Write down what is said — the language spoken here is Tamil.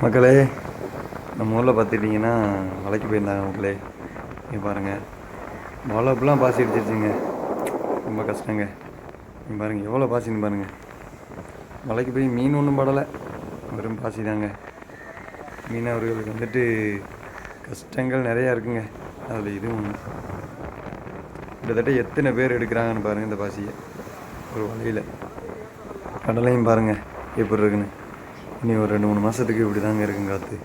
மக்களே, நம்ம ஊரில் பார்த்துக்கிட்டிங்கன்னா மலைக்கு போயிருந்தாங்க மக்களே. நீங்கள் பாருங்கள், மழை இப்பெல்லாம் பாசி அடிச்சிருச்சுங்க. ரொம்ப கஷ்டங்க. நீங்கள் பாருங்கள் எவ்வளோ பாசின்னு பாருங்கள். மலைக்கு போய் மீன் ஒன்றும் படலை, வெறும் பாசி தாங்க. மீனவர்களுக்கு வந்துட்டு கஷ்டங்கள் நிறையா இருக்குங்க. அதில் இதுவும் ஒன்று. கிட்டத்தட்ட எத்தனை பேர் எடுக்கிறாங்கன்னு பாருங்கள் இந்த பாசியை. ஒரு வழியில் கடலையும் பாருங்கள் எப்படி இருக்குன்னு. இனி ஒரு 2-3 மாதத்துக்கு இப்படி தாங்க இருக்குங்க காற்று.